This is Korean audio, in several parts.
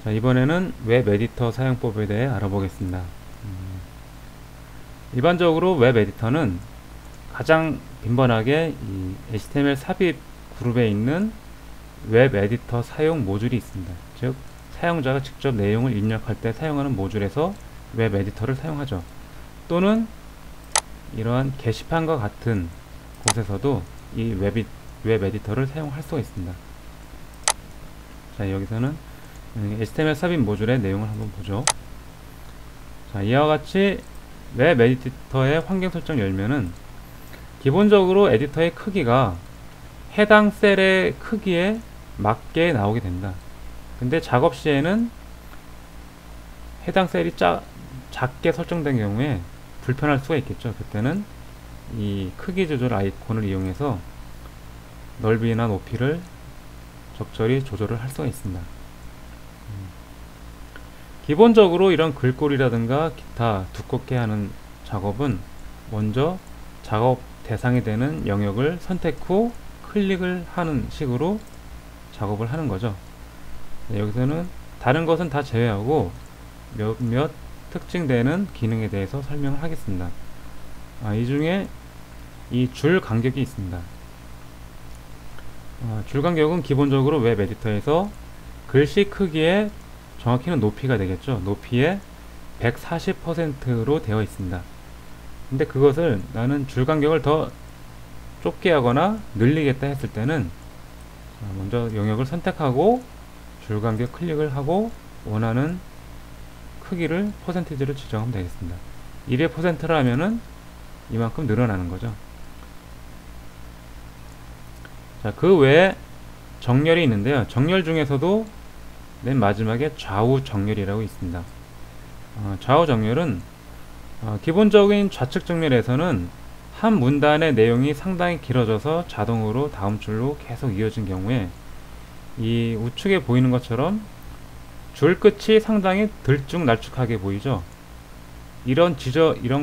자, 이번에는 웹 에디터 사용법에 대해 알아보겠습니다. 일반적으로 웹 에디터는 가장 빈번하게 이 HTML 삽입 그룹에 있는 웹 에디터 사용 모듈이 있습니다. 즉, 사용자가 직접 내용을 입력할 때 사용하는 모듈에서 웹 에디터를 사용하죠. 또는 이러한 게시판과 같은 곳에서도 이 웹 에디터를 사용할 수가 있습니다. 자, 여기서는 HTML 삽입 모듈의 내용을 한번 보죠. 자, 이와 같이 웹 에디터의 환경 설정 열면은 기본적으로 에디터의 크기가 해당 셀의 크기에 맞게 나오게 된다. 근데 작업 시에는 해당 셀이 작게 설정된 경우에 불편할 수가 있겠죠. 그때는 이 크기 조절 아이콘을 이용해서 넓이나 높이를 적절히 조절을 할 수가 있습니다. 기본적으로 이런 글꼴이라든가 기타 두껍게 하는 작업은 먼저 작업 대상이 되는 영역을 선택 후 클릭을 하는 식으로 작업을 하는 거죠. 여기서는 다른 것은 다 제외하고 몇몇 특징되는 기능에 대해서 설명을 하겠습니다. 이 중에 이 줄 간격이 있습니다. 줄 간격은 기본적으로 웹 에디터에서 글씨 크기의 정확히는 높이가 되겠죠. 높이의 140%로 되어 있습니다. 근데 그것을 나는 줄 간격을 더 좁게 하거나 늘리겠다 했을 때는 먼저 영역을 선택하고 줄 간격 클릭을 하고 원하는 크기를 퍼센티지로 지정하면 되겠습니다. 1의 퍼센트라 하면은 이만큼 늘어나는 거죠. 자, 그 외에 정렬이 있는데요. 정렬 중에서도 맨 마지막에 좌우 정렬이라고 있습니다. 좌우 정렬은 기본적인 좌측 정렬에서는 한 문단의 내용이 상당히 길어져서 자동으로 다음 줄로 계속 이어진 경우에 이 우측에 보이는 것처럼 줄 끝이 상당히 들쭉날쭉하게 보이죠. 이런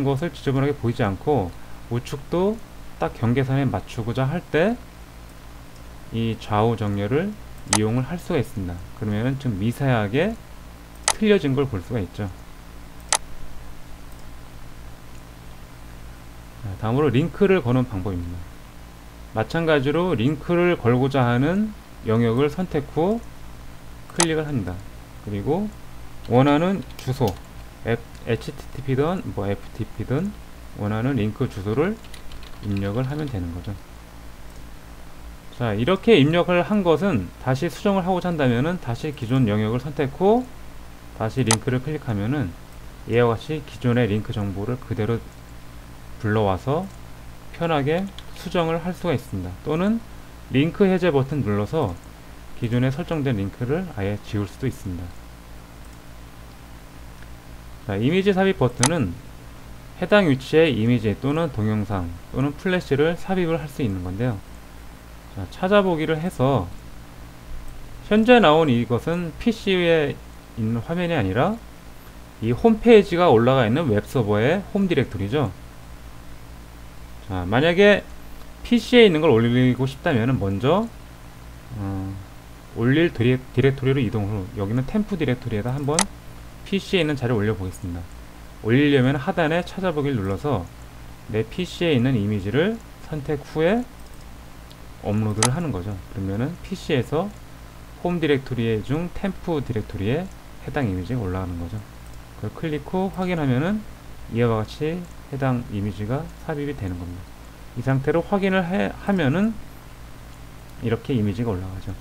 것을 지저분하게 보이지 않고 우측도 딱 경계선에 맞추고자 할 때 이 좌우 정렬을 이용을 할 수가 있습니다. 그러면은 좀 미세하게 틀려진 걸 볼 수가 있죠. 다음으로 링크를 거는 방법입니다. 마찬가지로 링크를 걸고자 하는 영역을 선택 후 클릭을 합니다. 그리고 원하는 주소 http든 ftp든 원하는 링크 주소를 입력을 하면 되는 거죠. 자, 이렇게 입력을 한 것은 다시 수정을 하고자 한다면은 다시 기존 영역을 선택 후 다시 링크를 클릭하면은 이와 같이 기존의 링크 정보를 그대로 불러와서 편하게 수정을 할 수가 있습니다. 또는 링크 해제 버튼 눌러서 기존에 설정된 링크를 아예 지울 수도 있습니다. 자, 이미지 삽입 버튼은 해당 위치에 이미지 또는 동영상 또는 플래시를 삽입을 할 수 있는 건데요. 자, 찾아보기를 해서 현재 나온 이것은 PC에 있는 화면이 아니라 이 홈페이지가 올라가 있는 웹서버의 홈 디렉토리죠. 자, 만약에 PC에 있는 걸 올리고 싶다면 먼저 올릴 디렉토리로 이동 후 여기는 템프 디렉토리에다 한번 PC에 있는 자료를 올려 보겠습니다. 올리려면 하단에 찾아보기를 눌러서 내 PC에 있는 이미지를 선택 후에 업로드를 하는 거죠. 그러면은 PC에서 홈 디렉토리 중 템프 디렉토리에 해당 이미지가 올라가는 거죠. 그걸 클릭 후 확인하면은 이와 같이 해당 이미지가 삽입이 되는 겁니다. 이 상태로 확인을 하면은 이렇게 이미지가 올라가죠.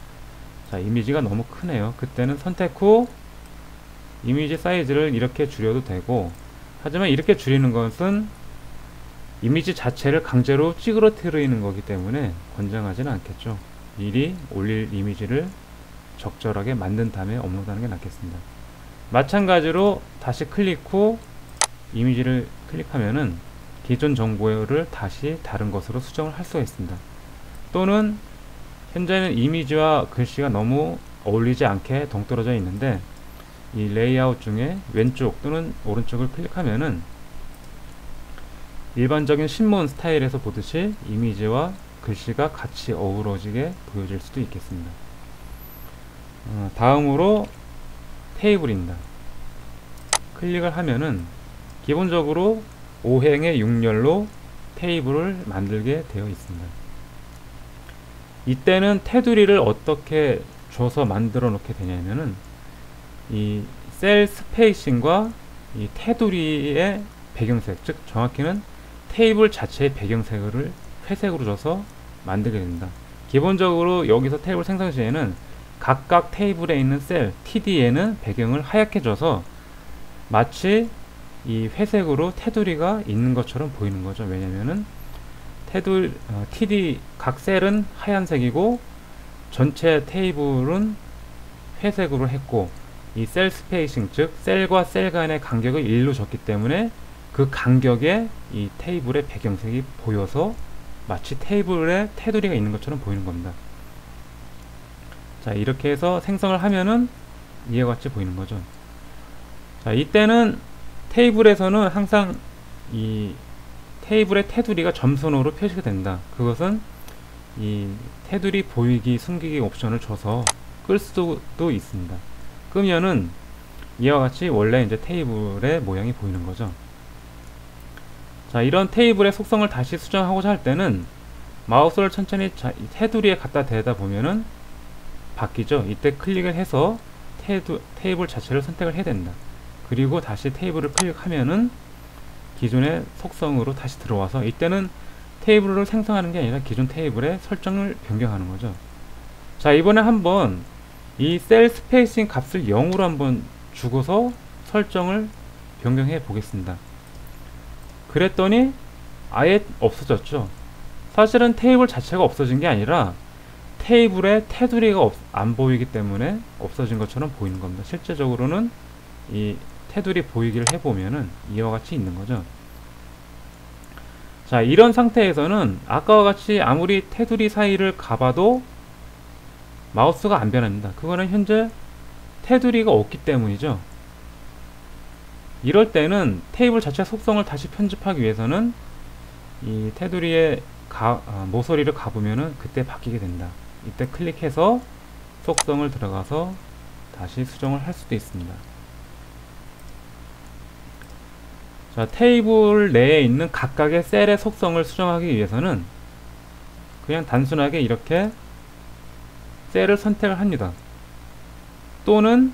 자, 이미지가 너무 크네요. 그때는 선택 후 이미지 사이즈를 이렇게 줄여도 되고, 하지만 이렇게 줄이는 것은 이미지 자체를 강제로 찌그러뜨리는 거기 때문에 권장하지는 않겠죠. 미리 올릴 이미지를 적절하게 만든 다음에 업로드하는 게 낫겠습니다. 마찬가지로 다시 클릭 후 이미지를 클릭하면은 기존 정보를 다시 다른 것으로 수정을 할 수가 있습니다. 또는 현재는 이미지와 글씨가 너무 어울리지 않게 동떨어져 있는데 이 레이아웃 중에 왼쪽 또는 오른쪽을 클릭하면은 일반적인 신문 스타일에서 보듯이 이미지와 글씨가 같이 어우러지게 보여질 수도 있겠습니다. 다음으로 테이블입니다. 클릭을 하면은 기본적으로 5행의 6열로 테이블을 만들게 되어 있습니다. 이때는 테두리를 어떻게 줘서 만들어 놓게 되냐면은 이 셀 스페이싱과 이 테두리의 배경색, 즉 정확히는 테이블 자체의 배경색을 회색으로 줘서 만들게 됩니다. 기본적으로 여기서 테이블 생성 시에는 각각 테이블에 있는 셀 TD에는 배경을 하얗게 줘서 마치 이 회색으로 테두리가 있는 것처럼 보이는 거죠. 왜냐면은 TD 각 셀은 하얀색이고 전체 테이블은 회색으로 했고, 이 셀 스페이싱, 즉 셀과 셀 간의 간격을 1로 줬기 때문에 그 간격에 이 테이블의 배경색이 보여서 마치 테이블에 테두리가 있는 것처럼 보이는 겁니다. 자, 이렇게 해서 생성을 하면은 이와 같이 보이는 거죠. 자, 이때는 테이블에서는 항상 이 테이블의 테두리가 점선으로 표시가 된다. 그것은 이 테두리 보이기, 숨기기 옵션을 줘서 끌 수도 있습니다. 끄면은 이와 같이 원래 이제 테이블의 모양이 보이는 거죠. 자, 이런 테이블의 속성을 다시 수정하고자 할 때는 마우스를 천천히 테두리에 갖다 대다 보면은 바뀌죠. 이때 클릭을 해서 테이블 자체를 선택을 해야 된다. 그리고 다시 테이블을 클릭하면은 기존의 속성으로 다시 들어와서 이때는 테이블을 생성하는 게 아니라 기존 테이블의 설정을 변경하는 거죠. 자, 이번에 한번 이 셀 스페이싱 값을 0으로 한번 주고서 설정을 변경해 보겠습니다. 그랬더니 아예 없어졌죠. 사실은 테이블 자체가 없어진 게 아니라 테이블에 테두리가 안 보이기 때문에 없어진 것처럼 보이는 겁니다. 실제적으로는 이 테두리 보이기를 해보면은 이와 같이 있는 거죠. 자, 이런 상태에서는 아까와 같이 아무리 테두리 사이를 가봐도 마우스가 안 변합니다. 그거는 현재 테두리가 없기 때문이죠. 이럴 때는 테이블 자체 속성을 다시 편집하기 위해서는 이 테두리의 모서리를 가보면은 그때 바뀌게 된다. 이때 클릭해서 속성을 들어가서 다시 수정을 할 수도 있습니다. 자, 테이블 내에 있는 각각의 셀의 속성을 수정하기 위해서는 그냥 단순하게 이렇게 셀을 선택을 합니다. 또는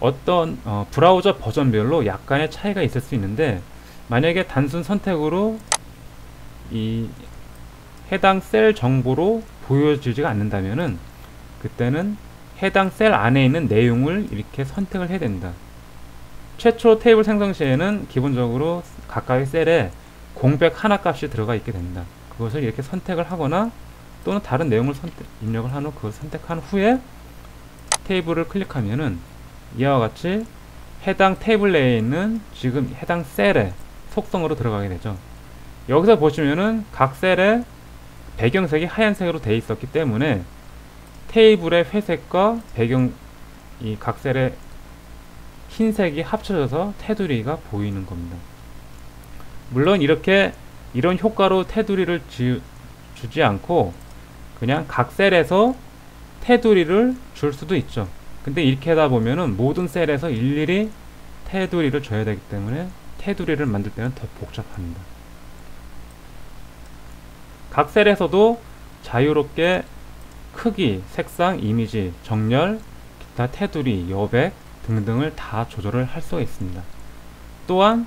어떤 브라우저 버전별로 약간의 차이가 있을 수 있는데, 만약에 단순 선택으로 이 해당 셀 정보로 보여지지가 않는다면은 그때는 해당 셀 안에 있는 내용을 이렇게 선택을 해야 된다. 최초 테이블 생성 시에는 기본적으로 각각의 셀에 공백 하나 값이 들어가 있게 됩니다. 그것을 이렇게 선택을 하거나 또는 다른 내용을 입력을 한 후 그걸 선택한 후에 테이블을 클릭하면은 이와 같이 해당 테이블 내에 있는 지금 해당 셀의 속성으로 들어가게 되죠. 여기서 보시면은 각 셀의 배경색이 하얀색으로 되어 있었기 때문에 테이블의 회색과 이 각 셀의 흰색이 합쳐져서 테두리가 보이는 겁니다. 물론 이런 효과로 테두리를 주지 않고 그냥 각 셀에서 테두리를 줄 수도 있죠. 근데 이렇게 하다 보면은 모든 셀에서 일일이 테두리를 줘야 되기 때문에 테두리를 만들 때는 더 복잡합니다. 각 셀에서도 자유롭게 크기, 색상, 이미지, 정렬, 기타 테두리, 여백 등등을 다 조절을 할 수가 있습니다. 또한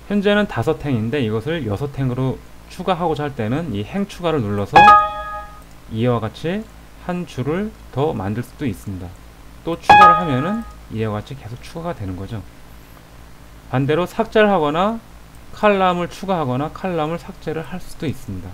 현재는 5행인데 이것을 6행으로 추가하고자 할 때는 이 행 추가를 눌러서 이와 같이 한 줄을 더 만들 수도 있습니다. 또 추가를 하면은 이와 같이 계속 추가가 되는 거죠. 반대로 삭제를 하거나 칼럼을 추가하거나 칼럼을 삭제를 할 수도 있습니다.